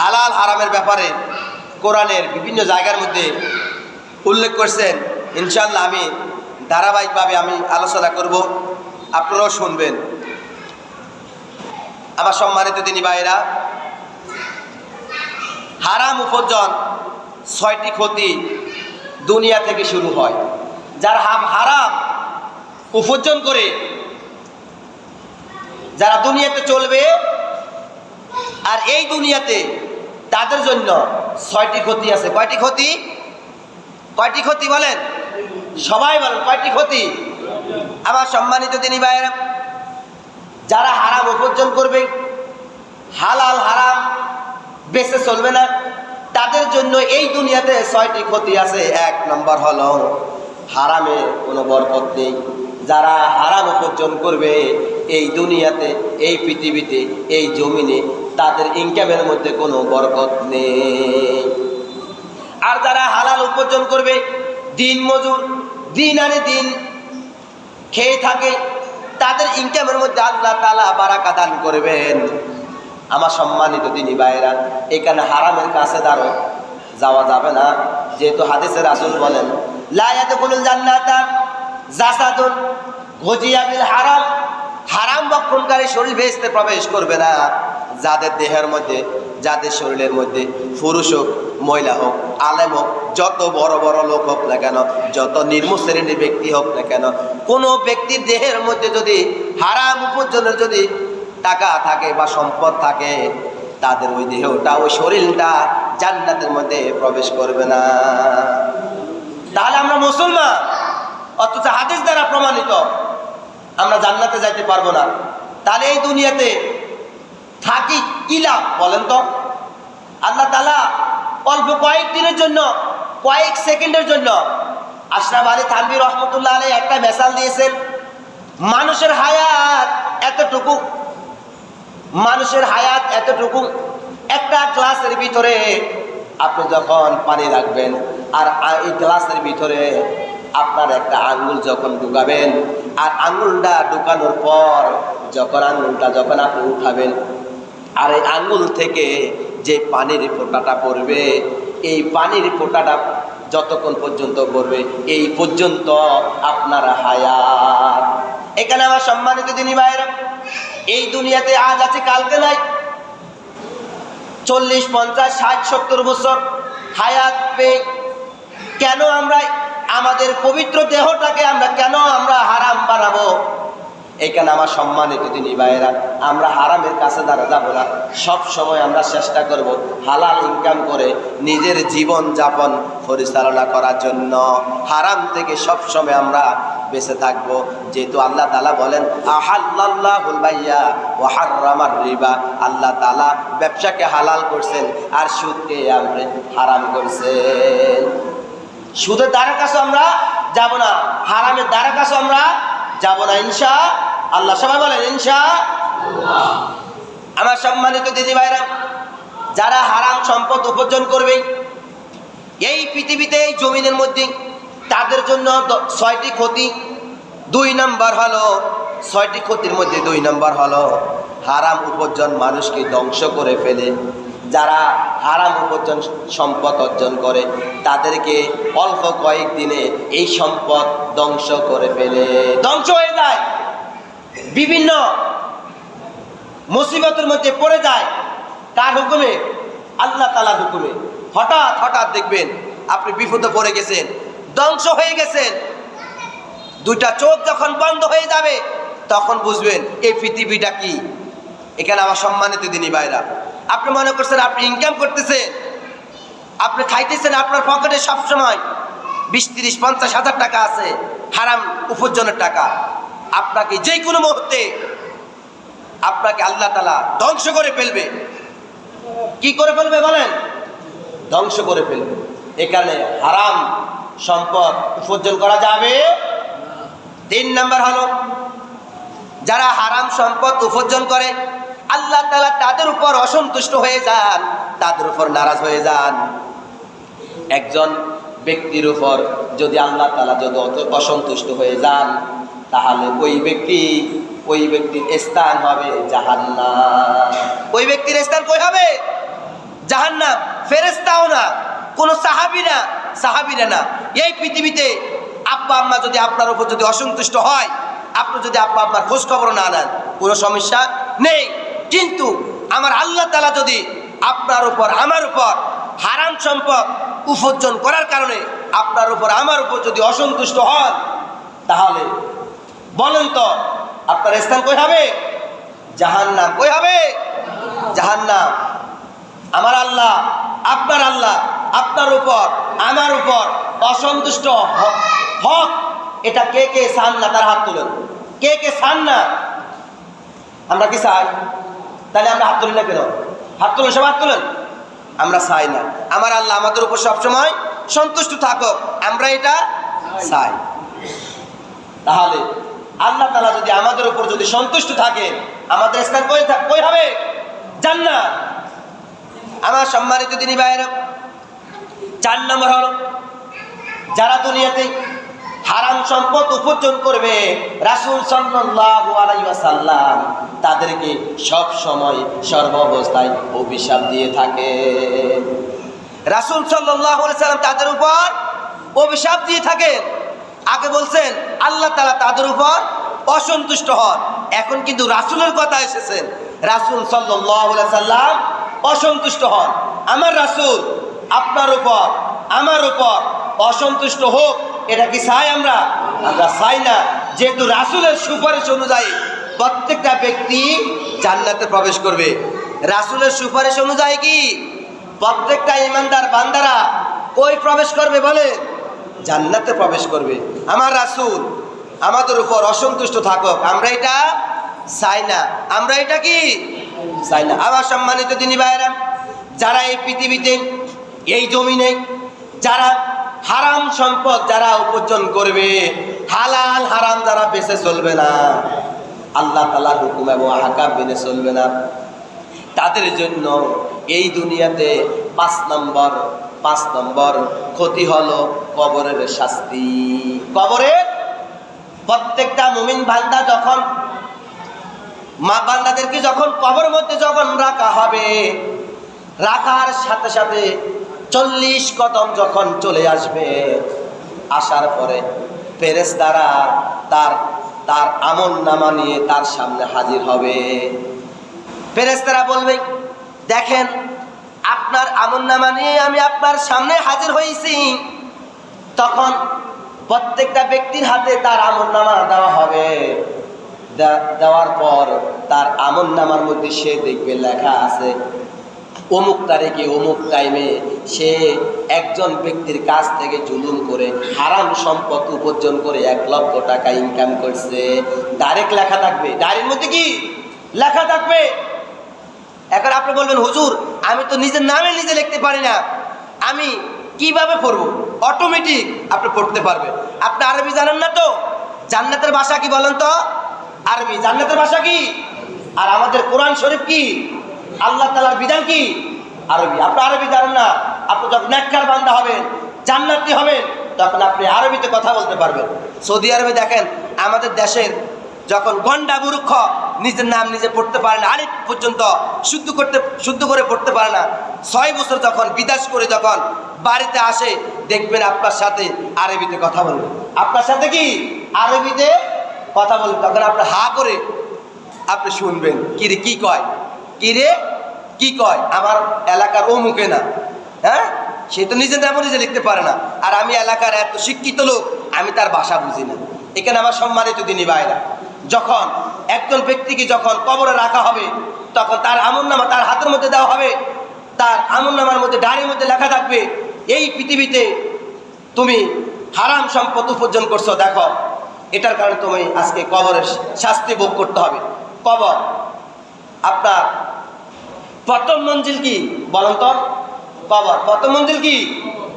হালাল হারামের ব্যাপারে কোরআনের বিভিন্ন জায়গার মধ্যে উল্লেখ করছেন। ইনশাআল্লাহ আমি ধারাবাহিকভাবে আলোচনা করব, আপনারাও শুনবেন। আমার সম্মানিত দিনী ভাইরা, হারাম উপার্জন 6টি ক্ষতি দুনিয়া থেকে শুরু হয়। যারা হারাম উপার্জন করে যারা দুনিয়াতে চলবে, আর এই দুনিয়াতে তাদের জন্য 6টি ক্ষতি আছে। কয়টি ক্ষতি? কয়টি ক্ষতি বলেন? সবাই বলেন, কয়টি ক্ষতি? আমার সম্মানিত দিনী ভাইয়েরা, যারা হারাম উপার্জন করবে, হালাল হারাম বেঁচে চলবে না, তাদের জন্য এই দুনিয়াতে 6টি ক্ষতি আছে। 1 নম্বর হলো হারামে কোনো বরকত নেই। যারা হারাম উপার্জন করবে এই দুনিয়াতে, এই পৃথিবীতে, এই জমিনে, তাদের ইনকামের মধ্যে কোনো বরকত নেই। আর যারা হালাল উপার্জন করবে, দিন মজুর, দিন আনে দিন খেয়ে থাকে, তাদের ইনকামের মধ্যে আল্লাহ তাআলা বারাকা দান করবেন। আমার সম্মানিত দিনী ভাইয়েরা, এখানে হারামের কাছে যাওয়া যাবে না, যেহেতু হাদিসে রাসূল বলেন, লা ইয়াদখুলুল জান্নাতা জাসাদুন গুজিয়া বিল হারাম, হারাম ভক্ষণকারী শরীর বেহেশতে প্রবেশ করবে না। যাদের দেহের মধ্যে, যাদের শরীরের মধ্যে, পুরুষ হোক মহিলা হোক, আলেম হোক, যত বড় বড় লোক হোক না কেন, যত নিম্ন শ্রেণীর ব্যক্তি হোক না কেন, কোনো ব্যক্তির দেহের মধ্যে যদি হারাম উপার্জনের যদি টাকা থাকে বা সম্পদ থাকে, তাদের ওই দেহটা, ওই শরীরটা জান্নাতের মধ্যে প্রবেশ করবে না। তাহলে আমরা মুসলমান, অথচ হাদিস দ্বারা প্রমাণিত আমরা জান্নাতে যাইতে পারবো না। তাহলে এই দুনিয়াতে থাকি কি লাভ বলেন তো? আল্লাহ তাআলা অল্প কয়েকদিনের জন্য, কয়েক সেকেন্ডের জন্য আশরাফ আলী থানভী রহমতুল্লাহ আলাইহি একটা মেসাল দিয়েছেন। মানুষের হায়াত এতটুকু, মানুষের হায়াত এতটুকু। একটা গ্লাসের ভিতরে আপনি যখন পানি রাখবেন, আর এই গ্লাসের ভিতরে আপনার একটা আঙ্গুল যখন ঢুকাবেন, আর আঙ্গুলটা ঢুকানোর পর যখন আপনি উঠাবেন, আর এই আঙ্গুল থেকে যে পানির ফোঁটাটা পড়বে, এই পানির ফোঁটাটা যতক্ষণ পর্যন্ত পড়বে, এই পর্যন্ত আপনার হায়াত। এখানে আমার সম্মানিত দিনী ভাইয়েরা, এই দুনিয়াতে আজ আছে কালকে নাই। 40, 50, 60, 70 বছর হায়াত পেয়ে কেন আমরা আমাদের পবিত্র দেহটাকে কেন আমরা হারাম বানাবো? এখানে আমার সম্মানিত দিনী ভাইয়েরা, আমরা হারামের কাছে যাব না। সব সময় আমরা চেষ্টা করব হালাল ইনকাম করে নিজের জীবন যাপন পরিচালনা করার জন্য। হারাম থেকে সব সময় আমরা বেঁচে থাকবো, যেহেতু আল্লাহ তাআলা বলেন, আহাল্লাল্লাহুল বাইয়া ওয়া হাররামার রিবা, আল্লাহ তাআলা ব্যবসাকে হালাল করছেন আর সুদকে আপনি হারাম করছেন। সুদের দ্বারা কাছে আমরা যাব না, হারামের দ্বারা কাছে আমরা যাব না, ইনশাআল্লাহ। সবাই বলেন ইনশাআল্লাহ। আমার সম্মানিত দিদি ভাইরা, যারা হারাম সম্পদ উপার্জন করবে এই পৃথিবীতে, এই জমিনের মধ্যে, তাদের জন্য 6টি ক্ষতি। 2 নম্বর হলো, 6টি ক্ষতির মধ্যে 2 নম্বর হলো হারাম উপার্জন মানুষকে ধ্বংস করে ফেলে। যারা হারাম উপার্জন সম্পদ অর্জন করে, তাদেরকে অল্প কয়েকদিনে এই সম্পদ ধ্বংস করে ফেলে, ধ্বংস হয়ে যায়, বিভিন্ন মুসিবতের মধ্যে পড়ে যায়। কার হুকুমে? আল্লাহ তাআলার হুকুমে। হঠাৎ দেখবেন আপনি বিপদে পড়ে গেছেন, ধ্বংস হয়ে গেছেন। 2টা চোখ যখন বন্ধ হয়ে যাবে, তখন বুঝবেন এই পৃথিবীটা কি। এখানে আমার সম্মানিত দিনী ভাইরা, আপনি মনে করছেন আপনি ইনকাম করতেছেন, আপনি খাইতেছেন, আপনার পকেটে সবসময় 20, 30, 50 হাজার টাকা আছে, হারাম উপার্জনের টাকা। আপনাকে যে কোনো মুহূর্তে আপনাকে আল্লাহ তাআলা ধ্বংস করে ফেলবে। কি করে ফেলবে বলেন? ধ্বংস করে ফেলবে। এখানে হারাম সম্পদ উপার্জন করা যাবে। 3 নম্বর হলো, যারা হারাম সম্পদ উপার্জন করে আল্লাহ তাআলা তাদের উপর অসন্তুষ্ট হয়ে যান, তাদের উপর নারাজ হয়ে যান। একজন ব্যক্তির উপর যদি আল্লাহ তাআলা যদি অসন্তুষ্ট হয়ে যান, তাহলে ওই ব্যক্তির স্থান হবে জাহান্নাম। ওই ব্যক্তির স্থান কই হবে? সাহাবীরা না। এই পৃথিবীতে আব্বা আম্মা যদি আপনার উপর যদি অসন্তুষ্ট হয়, আপনি যদি আব্বা আম্মার খোঁজ খবর না নেন, কোনো সমস্যা নেই। কিন্তু আমার আল্লাহ তাআলা যদি আপনার উপর আমার উপর হারাম সম্পদ উপার্জন করার কারণে আপনার উপর আমার উপর যদি অসন্তুষ্ট হন, তাহলে বলেন তো আপনার স্থান কই হবে? জাহান্নাম। কই হবে? জাহান্নাম। আমার আল্লাহ আপনার উপর আমার উপর অসন্তুষ্ট হক, এটা কে কে চান না? তার হাত তুলেন। কে কে চান না? আমরা কি চাই? তাহলে আমরা হাত তুলি না কেন? হাত তুলেন, সব হাত তুলেন। আমরা চাই না আমার আল্লাহ আমাদের উপর সবসময় সন্তুষ্ট থাকুক, আমরা এটা চাই। তাহলে আল্লাহ তাআলা যদি আমাদের উপর যদি সন্তুষ্ট থাকে, আমাদের স্থান কই হবে? জান্নাত। আমার সম্মানিত দিনী ভাইয়েরা, 4 নম্বর হলো যারা দুনিয়াতে হারাম সম্পদ উপার্জন করবে, রাসূল সাল্লাল্লাহু আলাইহি ওয়াসাল্লাম তাদেরকে সব সময় সর্বাবস্থায় অভিশাপ দিয়ে থাকে। রাসূল সাল্লাল্লাহু আলাইহি ওয়াসাল্লাম তাদের উপর অভিশাপ দিয়ে থাকেন। আগে বলছেন আল্লাহ তাআলা তাদের উপর অসন্তুষ্ট হন, এখন কিন্তু রাসূলের কথা এসেছেন, রাসূল সাল্লাল্লাহু আলাইহি ওয়াসাল্লাম অসন্তুষ্ট হন। আমার রাসূল আপনার উপর আমার উপর অসন্তুষ্ট হোক, এটা কি চাই আমরা? আমরা চাই না। যেহেতু রাসূলের সুপারিশ অনুযায়ী প্রত্যেকটা ব্যক্তি জান্নাতে প্রবেশ করবে। রাসূলের সুপারিশ অনুযায়ী কি প্রত্যেকটা ঈমানদার বান্দারা কই প্রবেশ করবে বলে? জান্নাতে প্রবেশ করবে। আমার রাসূল আমাদের উপর অসন্তুষ্ট থাকুক, আমরা এটা চাই না। আমরা এটা কি চাই না। আমার সম্মানিত দিনী ভাইয়েরা, যারা এই পৃথিবীতে এই জমিনে যারা হারাম সম্পদ যারা উপার্জন করবে, হালাল হারাম যারা বেঁচে চলবে না, আল্লাহ তাআলার হুকুম এবং আহকাম মেনে চলবে না, তাদের জন্য এই দুনিয়াতে 5 নম্বর ক্ষতি হলো কবরের শাস্তি। কবরের প্রত্যেকটা মুমিন বান্দা যখন বান্দাদেরকে যখন কবরের মধ্যে যখন রাখা হবে, রাখার সাথে সাথে 40 কদম যখন চলে আসবে, আসার পরে ফেরেশতারা তার আমলনামা নিয়ে তার সামনে হাজির হবে। ফেরেশতারা বলবে, দেখেন আপনার আমলনামা নিয়ে আমি আপনার সামনে হাজির হয়েছি। তখন প্রত্যেকটা ব্যক্তির হাতে তার আমলনামা দেওয়া হবে। দেওয়ার পর তার আমলনামার মধ্যে সে দেখবে লেখা আছে অমুক তারিখে অমুক টাইমে সে একজন ব্যক্তির কাছ থেকে জুলুম করে হারাম সম্পদ উপার্জন করে 1 লক্ষ টাকা ইনকাম করছে। ডাইরেক্ট লেখা থাকবে, ডায়েরির মধ্যে কি লেখা থাকবে। এখন আপনি বলবেন, হুজুর আমি তো নিজের নামে নিজে লিখতে পারি না, আমি কিভাবে পড়বো? অটোমেটিক আপনি পড়তে পারবেন। আপনি আরবি জানেন না তো? জান্নাতের ভাষা কি বলেন তো? আরবি। জান্নাতের ভাষা কি? আর আমাদের কোরআন শরীফ কি? আল্লাহ তাআলার বিধান কি? আরবি। আপনি আরবি জানেন না, আপনি যখন নেককার বান্দা হবেন, জান্নাতি হবেন, তখন আপনি আরবিতে কথা বলতে পারবেন। সৌদি আরবে দেখেন, আমাদের দেশের যখন গন্ডা মূর্খ নিজের নাম নিজে পড়তে পারে না, আলিফ পর্যন্ত শুদ্ধ করে পড়তে পারে না, 6 বছর যখন বিদেশ করে যখন বাড়িতে আসে, দেখবেন আপনার সাথে আরবিতে কথা বলবে। আপনার সাথে কি আরবিতে কথা বলবে। তখন আপনি হা করে আপনি শুনবেন, কিরে কি কয়, কিরে কি কয়, আমার এলাকার ও মুখে না, হ্যাঁ সে তো নিজের নামও নিজে লিখতে পারে না, আর আমি এলাকার এত শিক্ষিত লোক, আমি তার ভাষা বুঝি না। এখানে আমার সম্মানিত দিনী ভাইরা, যখন একজন ব্যক্তিকে যখন কবরে রাখা হবে, তখন তার আমলনামা তার হাতের মধ্যে দেওয়া হবে। তার আমলনামার মধ্যে ডায়েরির মধ্যে লেখা থাকবে, এই পৃথিবীতে তুমি হারাম সম্পদ উপার্জন করছো, দেখো এটার কারণে তুমি আজকে কবরের শাস্তি ভোগ করতে হবে। কবর আপনার প্রথম মঞ্জিল কি বলেন তো? কবর। প্রথম মঞ্জিল কি?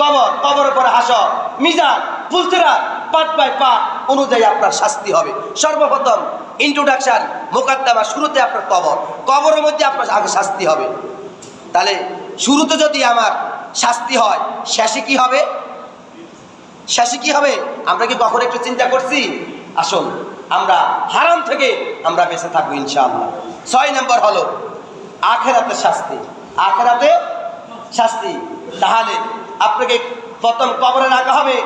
কবর। কবরের পরে হাসর, মিজান, ফুলসিরাত, পার্ট বাই পার্ট অনুযায়ী আপনার শাস্তি হবে। সর্বপ্রথম ইন্ট্রোডাকশন, মুকাদ্দমা, শুরুতে আপনার কবর, কবরের মধ্যে আপনার আগে শাস্তি হবে। তাহলে শুরুতে যদি আমার শাস্তি হয়, শেষে কি হবে? শেষে কি হবে আমরা কি কখনো একটু চিন্তা করছি? আসুন আমরা হারাম থেকে আমরা বেঁচে থাকবো ইনশাআল্লাহ। 6 নম্বর হলো আখিরাতের শাস্তি। আখিরাতে শাস্তি তাহলে আপনাকে প্রথম কবরে রাখা হবে,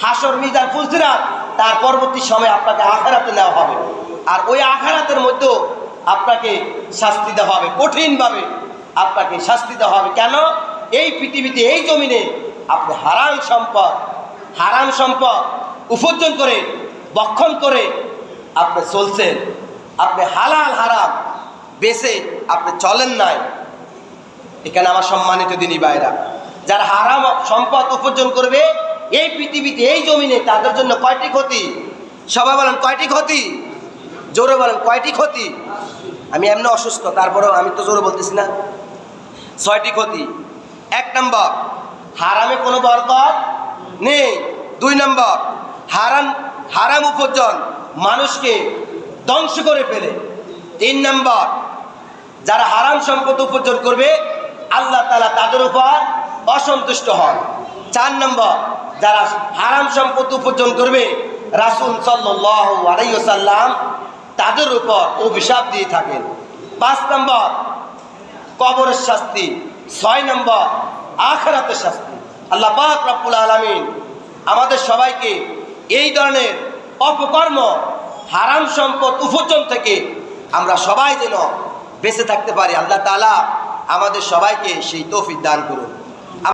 হাসর মিজান ফুলসিরাত, তার পরবর্তী সময় আপনাকে আখিরাতে নেওয়া হবে। আর ওই আখিরাতের মধ্যেও আপনাকে শাস্তি দেওয়া হবে, কঠিনভাবে আপনাকে শাস্তি দেওয়া হবে। কেন? এই পৃথিবীতে, এই জমিনে আপনি হারাম সম্পদ উপার্জন করে, বক্ষণ করে আপনি চলছেন, আপনি হালাল হারাম বেছে আপনি চলেন নাই। এখানে আমার সম্মানিত দিনী ভাইরা, যারা হারাম সম্পদ উপার্জন করবে এই পৃথিবীতে, এই জমিনে, তাদের জন্য কয়টি ক্ষতি? সবাই বলেন কয়টি ক্ষতি? জোরে বলেন কয়টি ক্ষতি? আমি এমনি অসুস্থ, তারপরেও আমি তো জোরে বলতেছি না। 6টি ক্ষতি। 1 নম্বর, হারামে কোনো বরকত নেই। 2 নম্বর, হারাম উপার্জন মানুষকে ধ্বংস করে ফেলে। 3 নম্বর, যারা হারাম সম্পদ উপার্জন করবে আল্লাহ তাআলা তাদের উপর অসন্তুষ্ট হন। 4 নম্বর, যারা হারাম সম্পদ উপার্জন করবে রাসূল সাল্লাল্লাহু আলাইহি ওয়াসাল্লাম তাদের উপর অভিশাপ দিয়ে থাকেন। 5 নম্বর, কবরের শাস্তি। 6 নম্বর, আখিরাতের শাস্তি। আল্লাহ পাক রব্বুল আলামিন আমাদের সবাইকে এই ধরনের অপকর্ম, হারাম সম্পদ উপার্জন থেকে আমরা সবাই যেন বেঁচে থাকতে পারি, আল্লাহ তাআলা আমাদের সবাইকে সেই তৌফিক দান করুন।